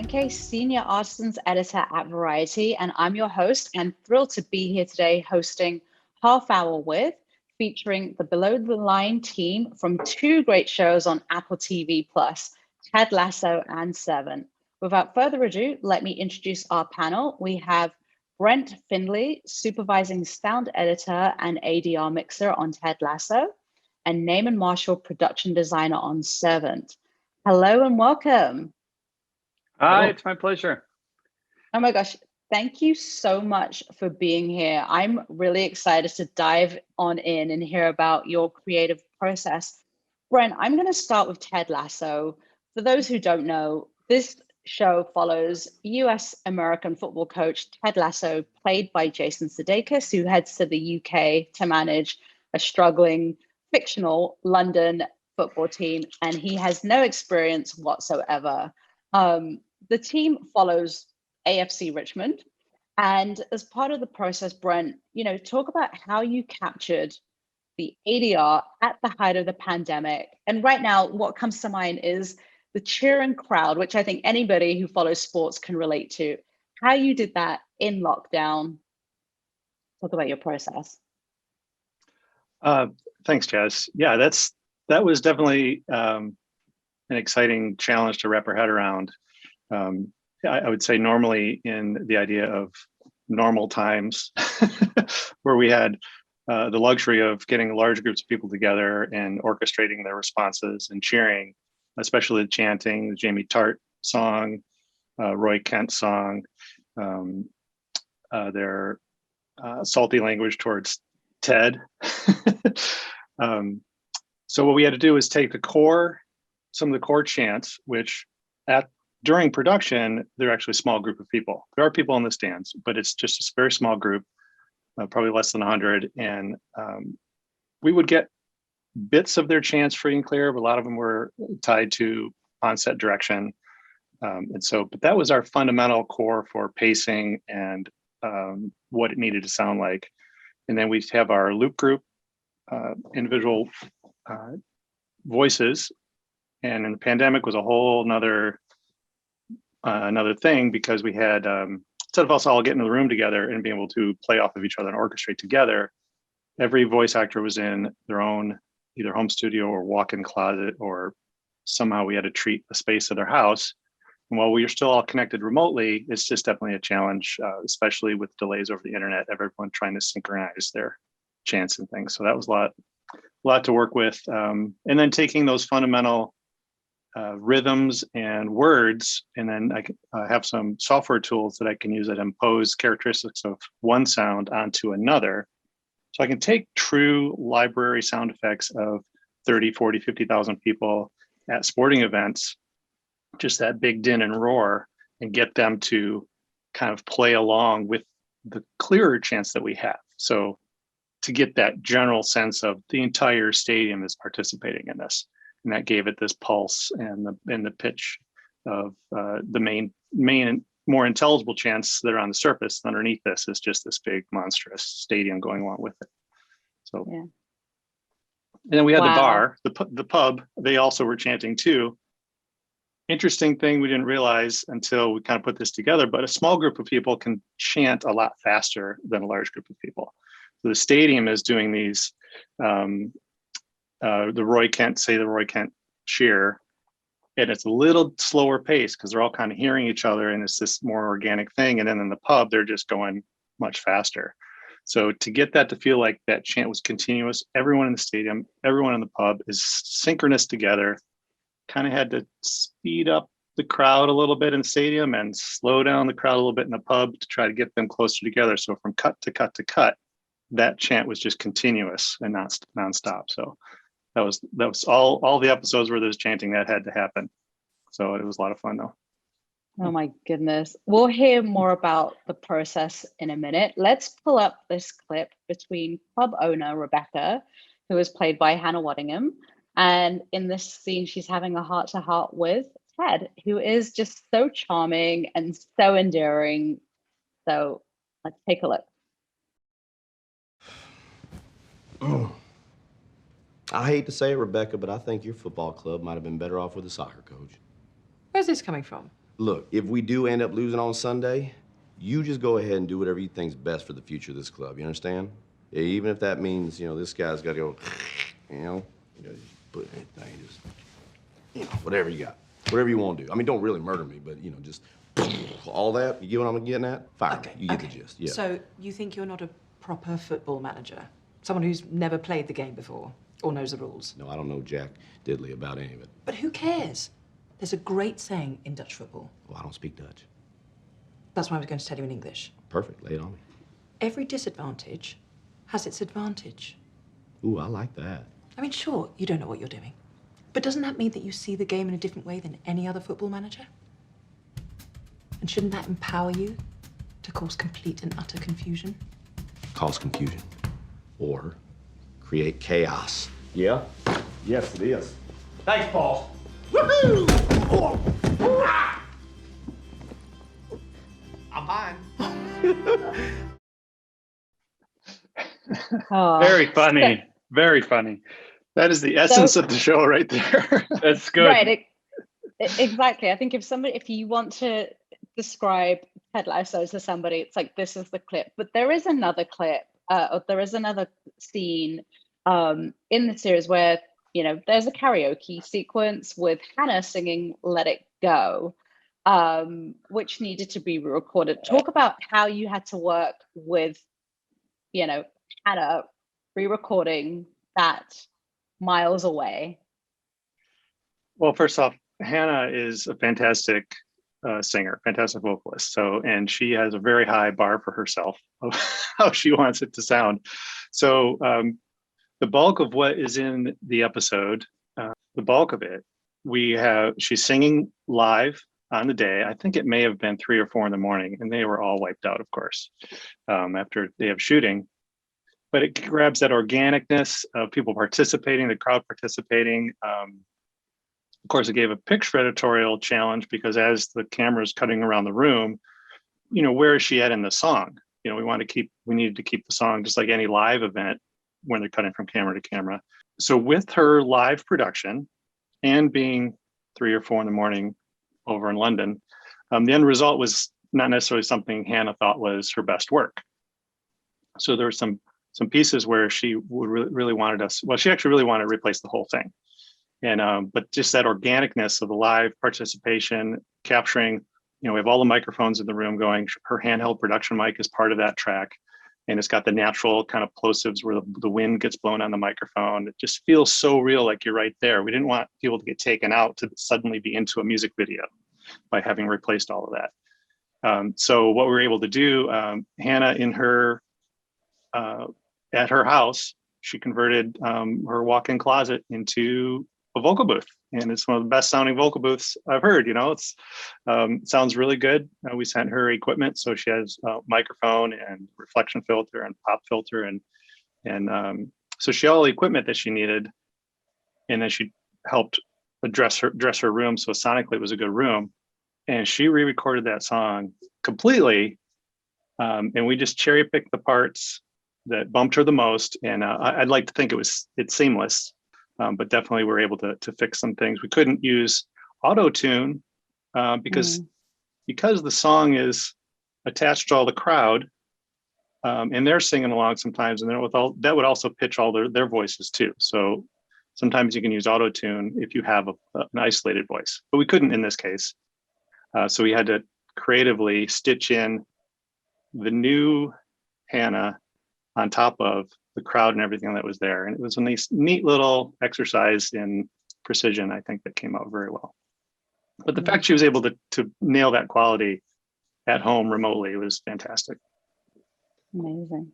Tangcay, Senior Artisans Editor at Variety, and I'm your host and thrilled to be here today hosting Half Hour With, featuring the Below the Line team from two great shows on Apple TV+, Ted Lasso and Seven. Without further ado, let me introduce our panel. We have Brent Findley, Supervising Sound Editor and ADR Mixer on Ted Lasso, and Naaman Marshall, Production Designer on Servant. Hello and welcome. Hi, it's my pleasure. Oh my gosh, thank you so much for being here. I'm really excited to dive on in and hear about your creative process. Brent, I'm going to start with Ted Lasso. For those who don't know, this show follows US American football coach Ted Lasso, played by Jason Sudeikis, who heads to the UK to manage a struggling fictional London football team, and he has no experience whatsoever. The team follows AFC Richmond. And as part of the process, Brent, talk about how you captured the ADR at the height of the pandemic. And right now, what comes to mind is the cheering crowd, which I think anybody who follows sports can relate to. How you did that in lockdown. Talk about your process. Thanks, Jess. Yeah, that was definitely an exciting challenge to wrap our head around. I would say normally in the idea of normal times where we had the luxury of getting large groups of people together and orchestrating their responses and cheering, especially the chanting, the Jamie Tart song, Roy Kent song, their salty language towards Ted. So what we had to do is take some of the core chants, which during production, they're actually a small group of people. There are people in the stands, but it's just a very small group, probably less than 100. And we would get bits of their chants free and clear, but a lot of them were tied to on-set direction. But that was our fundamental core for pacing and what it needed to sound like. And then we'd have our loop group, individual voices. And in the pandemic was a whole another thing, because we had, instead of us all getting in the room together and being able to play off of each other and orchestrate together, every voice actor was in their own either home studio or walk-in closet, or somehow we had to treat the space of their house. And while we are still all connected remotely, it's just definitely a challenge, especially with delays over the internet, everyone trying to synchronize their chants and things. So that was a lot to work with. And then taking those fundamental rhythms and words, and then I can have some software tools that I can use that impose characteristics of one sound onto another. So I can take true library sound effects of 30, 40, 50,000 people at sporting events, just that big din and roar, and get them to kind of play along with the clearer chants that we have. So to get that general sense of the entire stadium is participating in this. And that gave it this pulse and the pitch of the main more intelligible chants that are on the surface. Underneath this is just this big monstrous stadium going along with it. So, yeah. And then we had the bar, the pub. They also were chanting too. Interesting thing we didn't realize until we kind of put this together, but a small group of people can chant a lot faster than a large group of people. So the stadium is doing these. The Roy Kent cheer, and it's a little slower pace because they're all kind of hearing each other, and it's this more organic thing. And then in the pub, they're just going much faster. So to get that to feel like that chant was continuous, everyone in the stadium, everyone in the pub is synchronous together. Kind of had to speed up the crowd a little bit in the stadium and slow down the crowd a little bit in the pub to try to get them closer together. So from cut to cut to cut, that chant was just continuous and not nonstop. So that was all the episodes where there's chanting that had to happen. So it was a lot of fun though. Oh my goodness. We'll hear more about the process in a minute. Let's pull up this clip between pub owner Rebecca, who is played by Hannah Waddingham. And in this scene, she's having a heart-to-heart with Ted, who is just so charming and so endearing. So let's take a look. I hate to say it, Rebecca, but I think your football club might have been better off with a soccer coach. Where's this coming from? Look, if we do end up losing on Sunday, you just go ahead and do whatever you think's best for the future of this club. You understand? Yeah, even if that means, this guy's got to go, you just put anything, just, whatever you got. Whatever you want to do. I mean, don't really murder me, but, just all that. You get what I'm getting at? Fine. Okay, You get the gist. Yeah. So you think you're not a proper football manager? Someone who's never played the game before or knows the rules? No, I don't know jack diddly about any of it. But who cares? There's a great saying in Dutch football. Well, I don't speak Dutch. That's why I was going to tell you in English. Perfect. Lay it on me. Every disadvantage has its advantage. Ooh, I like that. I mean, sure, you don't know what you're doing. But doesn't that mean that you see the game in a different way than any other football manager? And shouldn't that empower you to cause complete and utter confusion? Cause confusion. Or create chaos. Yeah? Yes, it is. Thanks, boss. Woohoo! Oh. Ah! I'm fine. Oh, Very funny. Very funny. That is the essence of the show right there. That's good. Right. Exactly. I think if you want to describe Ted Lasso to somebody, it's like, this is the clip. But there is another clip, or there is another scene in the series where, there's a karaoke sequence with Hannah singing Let It Go, which needed to be re-recorded. Talk about how you had to work with, Hannah re-recording that miles away. Well, first off, Hannah is a fantastic singer, fantastic vocalist. And she has a very high bar for herself of how she wants it to sound. So the bulk of what is in the episode, the bulk of it, she's singing live on the day. I think it may have been 3 or 4 in the morning, and they were all wiped out, of course, after a day of shooting. But it grabs that organicness of people participating, the crowd participating. Of course, it gave a picture editorial challenge because as the camera is cutting around the room, where is she at in the song? We needed to keep the song just like any live event when they're cutting from camera to camera. So with her live production and being 3 or 4 in the morning over in London, the end result was not necessarily something Hannah thought was her best work. So there were some pieces where she would really wanted us. Well, she actually really wanted to replace the whole thing. And but just that organicness of the live participation, capturing, we have all the microphones in the room going. Her handheld production mic is part of that track, and it's got the natural kind of plosives where the wind gets blown on the microphone. It just feels so real, like you're right there. We didn't want people to get taken out to suddenly be into a music video by having replaced all of that. So what we were able to do, Hannah in her at her house, she converted her walk-in closet into a vocal booth, and it's one of the best sounding vocal booths I've heard. It's sounds really good. We sent her equipment, so she has a microphone and reflection filter and pop filter, and so she had all the equipment that she needed, and then she helped dress her room so sonically it was a good room, and she re-recorded that song completely, and we just cherry picked the parts that bumped her the most, and I'd like to think it's seamless. But definitely we're able to fix some things. We couldn't use auto-tune because the song is attached to all the crowd, and they're singing along sometimes, and that would also pitch all their voices too. So sometimes you can use auto-tune if you have an isolated voice, but we couldn't in this case. So we had to creatively stitch in the new Hannah on top of the crowd and everything that was there. And it was a neat little exercise in precision, I think, that came out very well. But the fact she was able to nail that quality at home remotely was fantastic. Amazing.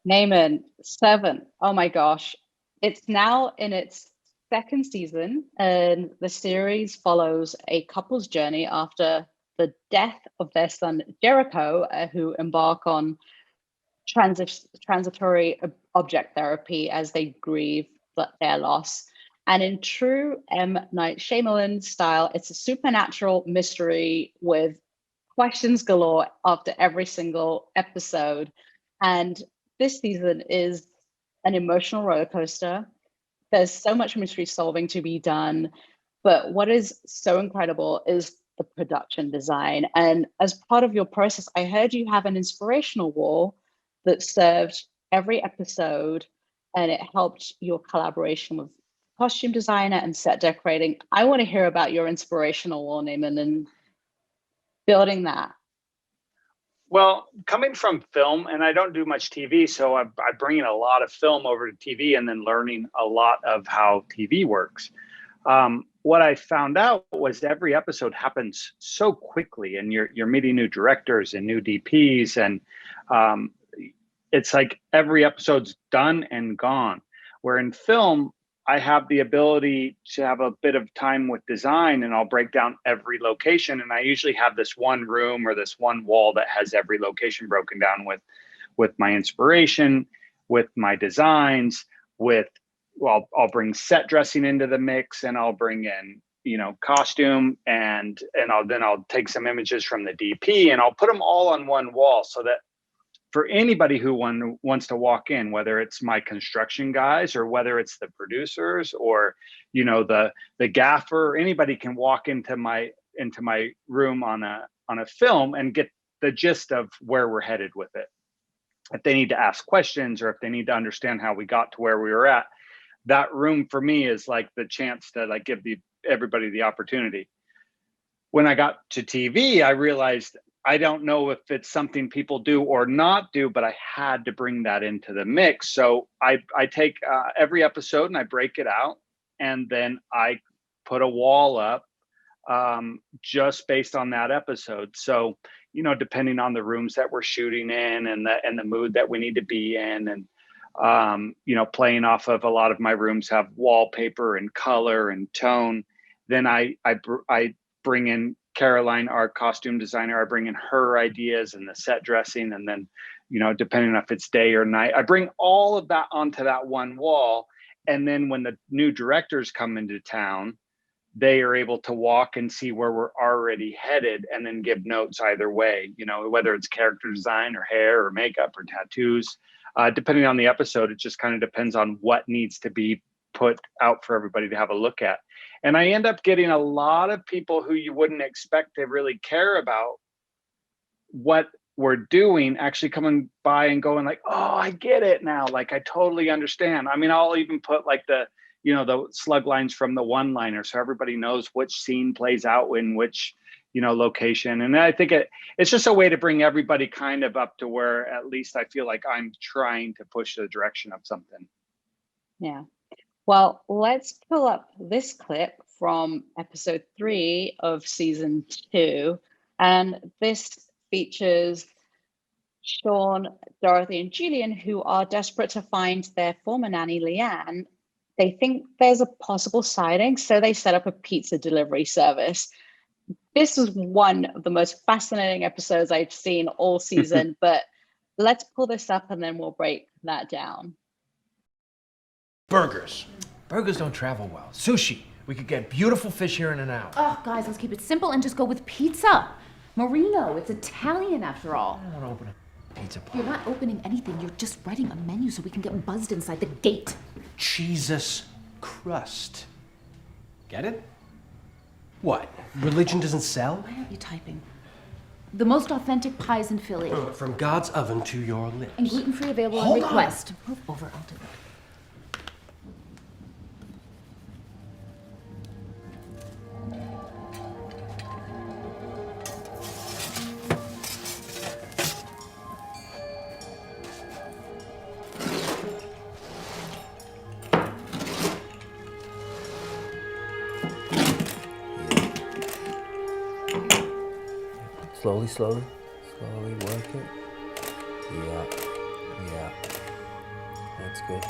Naaman, 7. Oh my gosh. It's now in its 2nd season, and the series follows a couple's journey after the death of their son, Jericho, who embark on transitory object therapy as they grieve their loss. And in true M. Night Shyamalan style, it's a supernatural mystery with questions galore after every single episode. And this season is an emotional roller coaster. There's so much mystery solving to be done. But what is so incredible is the production design. And as part of your process, I heard you have an inspirational wall that served every episode, and it helped your collaboration with costume designer and set decorating. I want to hear about your inspirational wall, Naaman, and building that. Well, coming from film, and I don't do much TV, so I bring in a lot of film over to TV and then learning a lot of how TV works. What I found out was every episode happens so quickly, and you're meeting new directors and new DPs, and it's like every episode's done and gone. Where in film, I have the ability to have a bit of time with design, and I'll break down every location. And I usually have this one room or this one wall that has every location broken down with my inspiration, with my designs, I'll bring set dressing into the mix, and I'll bring in, costume, and I'll take some images from the DP, and I'll put them all on one wall, so that for anybody who wants to walk in, whether it's my construction guys or whether it's the producers or, the gaffer, anybody can walk into my room on a film and get the gist of where we're headed with it. If they need to ask questions or if they need to understand how we got to where we were at, that room for me is like the chance to like give everybody the opportunity. When I got to TV, I realized I don't know if it's something people do or not do, but I had to bring that into the mix. So I take every episode and I break it out, and then I put a wall up just based on that episode. So, depending on the rooms that we're shooting in and the mood that we need to be in, and playing off of a lot of my rooms have wallpaper and color and tone. Then I bring in Caroline, our costume designer. I bring in her ideas and the set dressing, and then, depending on if it's day or night, I bring all of that onto that one wall. And then when the new directors come into town, they are able to walk and see where we're already headed, and then give notes either way, whether it's character design or hair or makeup or tattoos. Depending on the episode, it just kind of depends on what needs to be put out for everybody to have a look at. And I end up getting a lot of people who you wouldn't expect to really care about what we're doing actually coming by and going like, oh, I get it now. Like, I totally understand. I mean, I'll even put like the slug lines from the one-liner, so everybody knows which scene plays out in which, location. And I think it's just a way to bring everybody kind of up to where at least I feel like I'm trying to push the direction of something. Yeah. Well, let's pull up this clip from episode 3 of season 2. And this features Sean, Dorothy, and Julian, who are desperate to find their former nanny, Leanne. They think there's a possible sighting, so they set up a pizza delivery service. This is one of the most fascinating episodes I've seen all season, but let's pull this up and then we'll break that down. Burgers. Burgers don't travel well. Sushi. We could get beautiful fish here in an hour. Oh, guys, let's keep it simple and just go with pizza. Marino, it's Italian after all. I don't want to open a pizza place. You're not opening anything. You're just writing a menu so we can get buzzed inside the gate. Jesus crust. Get it? What? Religion doesn't sell? Why aren't you typing? The most authentic pies in Philly. From God's oven to your lips. And gluten-free available on Hold request. Move over, I'll do it. Slowly work it. Yeah. That's good.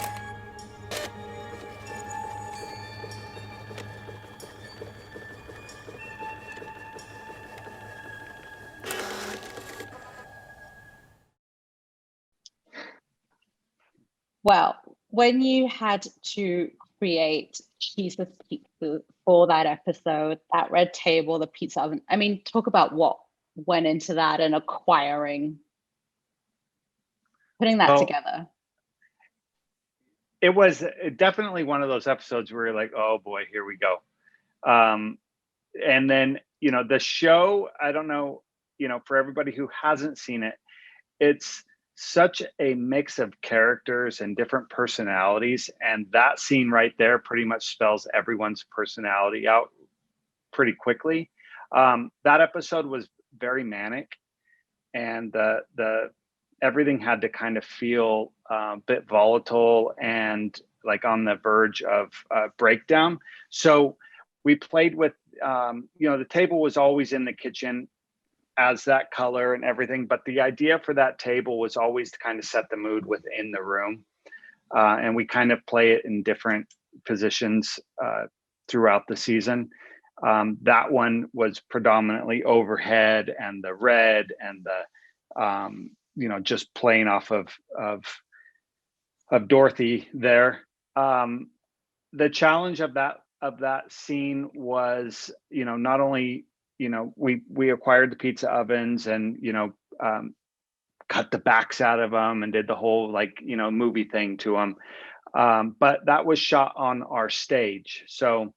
Well, when you had to create Jesus Pizza for that episode, that red table, the pizza oven, I mean, talk about what went into that and acquiring, putting that together. It was definitely one of those episodes where you're like, oh boy, here we go. And then the show, I don't know, for everybody who hasn't seen it, it's such a mix of characters and different personalities. And that scene right there pretty much spells everyone's personality out pretty quickly. That episode was very manic, and the everything had to kind of feel a bit volatile and like on the verge of breakdown. So we played with, the table was always in the kitchen as that color and everything, but the idea for that table was always to kind of set the mood within the room. And we kind of play it in different positions throughout the season. That one was predominantly overhead, and the red, and the just playing off of Dorothy there. The challenge of that scene was, not only, we acquired the pizza ovens and, cut the backs out of them and did the whole movie thing to them. But that was shot on our stage. So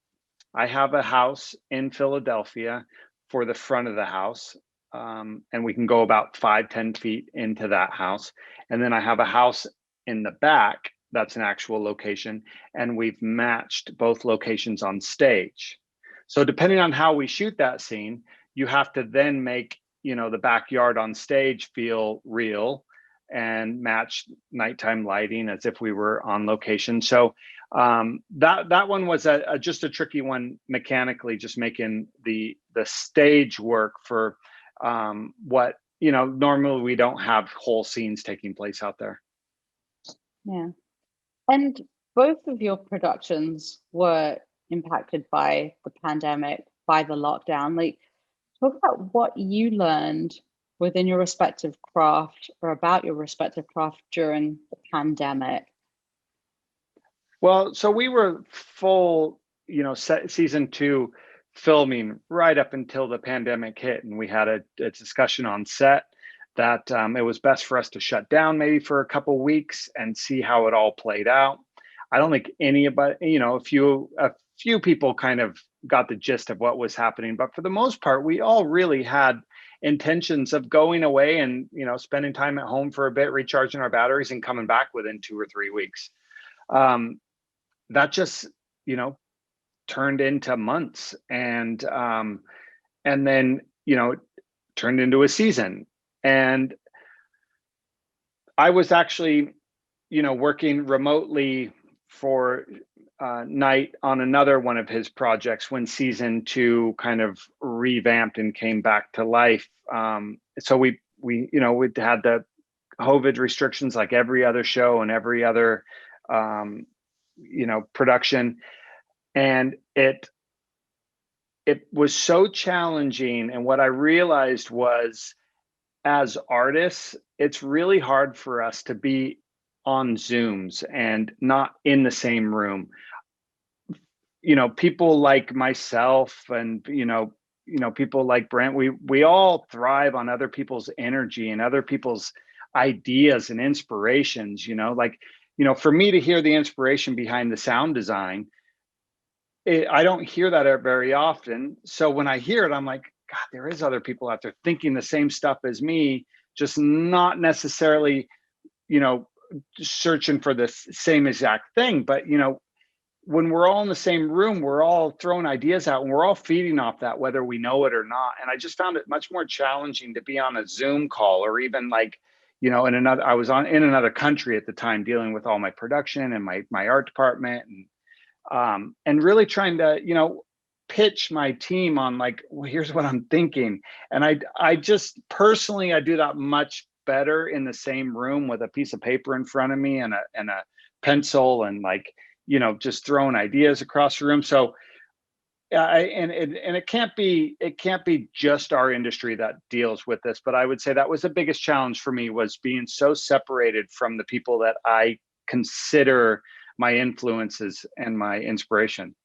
I have a house in Philadelphia for the front of the house. And we can go about 5-10 feet into that house. And then I have a house in the back that's an actual location, and we've matched both locations on stage. So depending on how we shoot that scene, you have to then make, the backyard on stage feel real and match nighttime lighting as if we were on location. So that one was just a tricky one mechanically, just making the stage work for what, normally we don't have whole scenes taking place out there. Yeah. And both of your productions were impacted by the pandemic, by the lockdown. Like, talk about what you learned within your respective craft or about your respective craft during the pandemic. Well, so we were full, season 2 filming right up until the pandemic hit. And we had a discussion on set that it was best for us to shut down maybe for a couple weeks and see how it all played out. I don't think anybody, a few people kind of got the gist of what was happening, but for the most part, we all really had intentions of going away and, spending time at home for a bit, recharging our batteries and coming back within 2 or 3 weeks. That just, turned into months, and then, turned into a season. And I was actually, working remotely for Knight on another one of his projects when season 2 kind of revamped and came back to life. So we had the COVID restrictions like every other show and every other, production. And it was so challenging. And what I realized was, as artists, it's really hard for us to be on Zooms and not in the same room. People like myself and, people like Brent, we all thrive on other people's energy and other people's ideas and inspirations, for me to hear the inspiration behind the sound design, I don't hear that very often. So when I hear it, I'm like, God, there is other people out there thinking the same stuff as me, just not necessarily, searching for the same exact thing. But, when we're all in the same room, we're all throwing ideas out and we're all feeding off that, whether we know it or not. And I just found it much more challenging to be on a Zoom call, or even I was in another country at the time, dealing with all my production and my art department, and really trying to, pitch my team on well, here's what I'm thinking. And I just personally, I do that much better in the same room with a piece of paper in front of me and a pencil and just throwing ideas across the room. So it can't be just our industry that deals with this, but I would say that was the biggest challenge for me, was being so separated from the people that I consider my influences and my inspiration.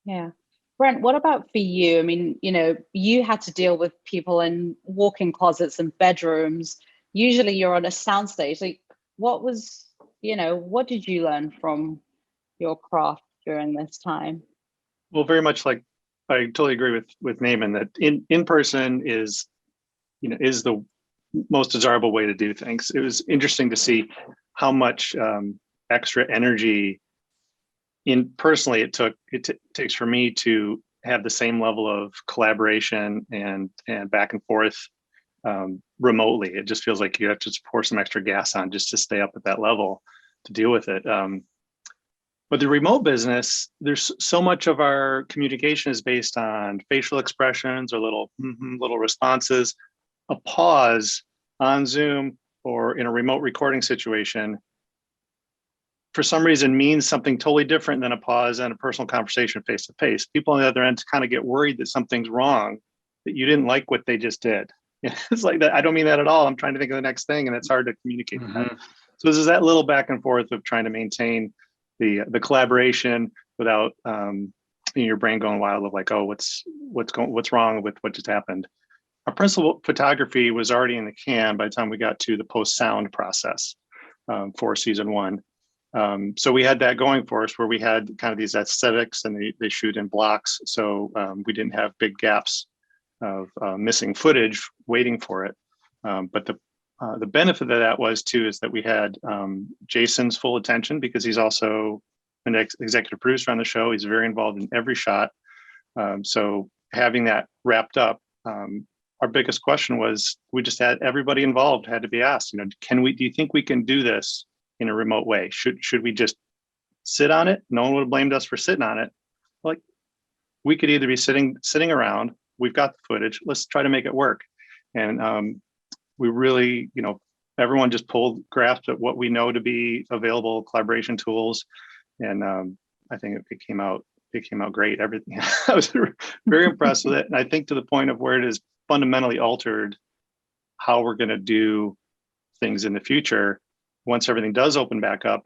Yeah. Brent, what about for you? I mean, you had to deal with people in walk-in closets and bedrooms. Usually you're on a soundstage. Like, what did you learn from your craft during this time? Well, very much like I totally agree with Naaman that in person is the most desirable way to do things. It was interesting to see how much extra energy personally it takes for me to have the same level of collaboration and back and forth remotely. It just feels like you have to pour some extra gas on just to stay up at that level to deal with it. But the remote business, there's so much of our communication is based on facial expressions or little responses. A pause on Zoom or in a remote recording situation, for some reason, means something totally different than a pause and a personal conversation face to face. People on the other end kind of get worried that something's wrong, that you didn't like what they just did. It's like that. I don't mean that at all. I'm trying to think of the next thing, and it's hard to communicate that. So this is that little back and forth of trying to maintain the collaboration without your brain going wild of like, oh, what's wrong with what just happened. Our principal photography was already in the can by the time we got to the post sound process for season 1. So we had that going for us, where we had kind of these aesthetics, and they shoot in blocks, so we didn't have big gaps of missing footage waiting for it. But the benefit of that was too is that we had Jason's full attention, because he's also an executive producer on the show. He's very involved in every shot. So having that wrapped up, our biggest question was, we just had everybody involved had to be asked, do you think we can do this in a remote way? Should we just sit on it? No one would have blamed us for sitting on it. Like, we could either be sitting around, we've got the footage, let's try to make it work. And we really, everyone just grasped at what we know to be available collaboration tools. And I think it came out great. Everything. I was very impressed with it. And I think to the point of where it has fundamentally altered how we're going to do things in the future. Once everything does open back up,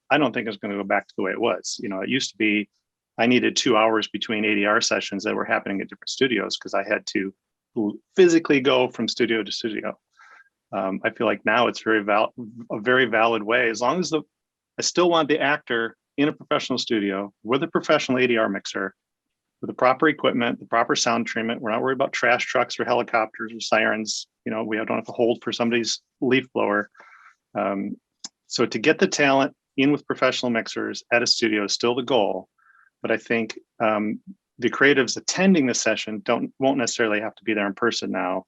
I don't think it's going to go back to the way it was. It used to be, I needed 2 hours between ADR sessions that were happening at different studios, because I had to physically go from studio to studio. I feel like now it's a very valid way, as long as I still want the actor in a professional studio with a professional ADR mixer, with the proper equipment, the proper sound treatment. We're not worried about trash trucks or helicopters or sirens. We don't have to hold for somebody's leaf blower. So to get the talent in with professional mixers at a studio is still the goal. But I think the creatives attending the session won't necessarily have to be there in person now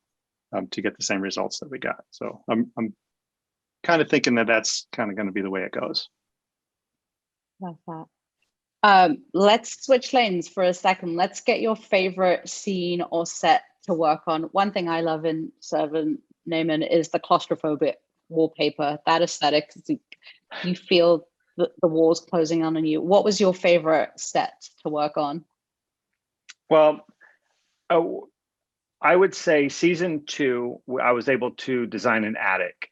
to get the same results that we got. So I'm kind of thinking that that's kind of going to be the way it goes. Love that. Let's switch lanes for a second. Let's get your favorite scene or set to work on. One thing I love in Servant Naaman is the claustrophobic wallpaper, that aesthetic. You feel the walls closing on you. What was your favorite set to work on? Well, I would say season 2, I was able to design an attic,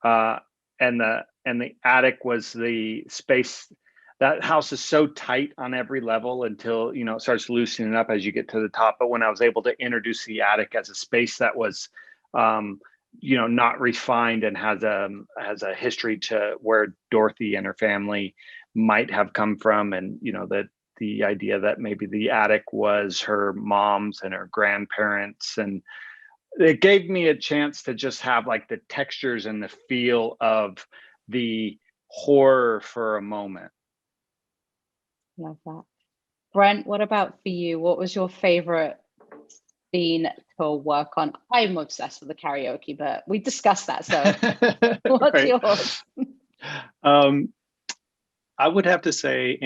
and the attic was the space. That house is so tight on every level until it starts loosening up as you get to the top. But when I was able to introduce the attic as a space that was not refined and has a history to where Dorothy and her family might have come from, and that the idea that maybe the attic was her mom's and her grandparents, and it gave me a chance to just have like the textures and the feel of the horror for a moment. Love that. Brent, what about for you? What was your favorite scene to work on? I'm obsessed with the karaoke, but we discussed that. So what's yours? I would have to say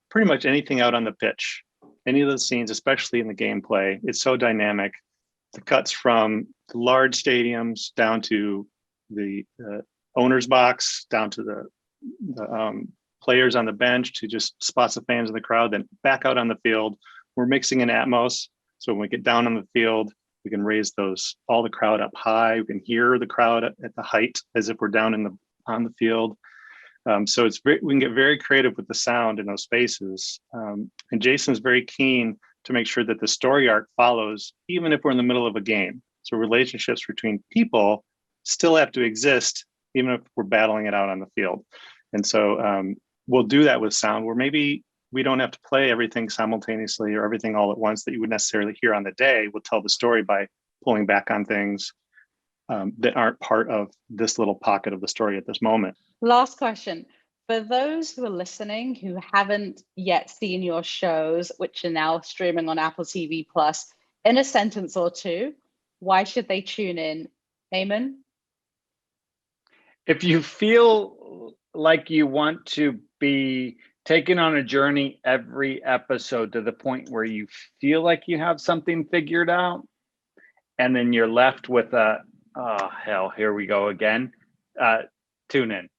pretty much anything out on the pitch, any of those scenes, especially in the gameplay. It's so dynamic. The cuts from the large stadiums down to the owner's box, down to the players on the bench, to just spots of fans in the crowd, then back out on the field. We're mixing in Atmos. So when we get down on the field, we can raise all the crowd up high. We can hear the crowd at the height as if we're down on the field. So we can get very creative with the sound in those spaces. And Jason's very keen to make sure that the story arc follows, even if we're in the middle of a game. So relationships between people still have to exist, even if we're battling it out on the field. And so we'll do that with sound, where maybe we don't have to play everything simultaneously or everything all at once that you would necessarily hear on the day. We'll tell the story by pulling back on things that aren't part of this little pocket of the story at this moment. Last question. For those who are listening who haven't yet seen your shows, which are now streaming on Apple TV Plus, in a sentence or two, why should they tune in? Naaman? If you feel like you want to be taken on a journey every episode to the point where you feel like you have something figured out, and then you're left with a, oh, hell, here we go again, tune in.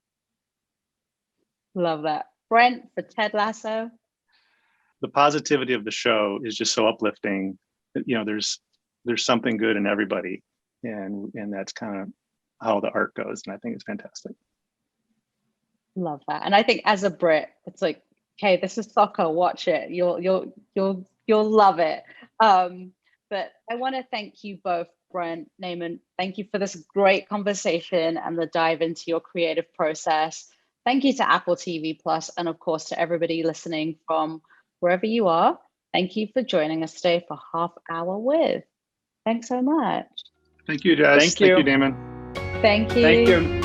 Love that. Brent, for Ted Lasso? The positivity of the show is just so uplifting. You know, there's something good in everybody, and that's kind of how the art goes, and I think it's fantastic. Love that. And I think as a Brit, it's like, hey, this is soccer, watch it. You'll love it. But I want to thank you both, Brent, Naaman. Thank you for this great conversation and the dive into your creative process. Thank you to Apple TV Plus, and of course to everybody listening from wherever you are. Thank you for joining us today for Half Hour With. Thanks so much. Thank you, guys. Thank you. Thank you, Damon. Thank you. Thank you.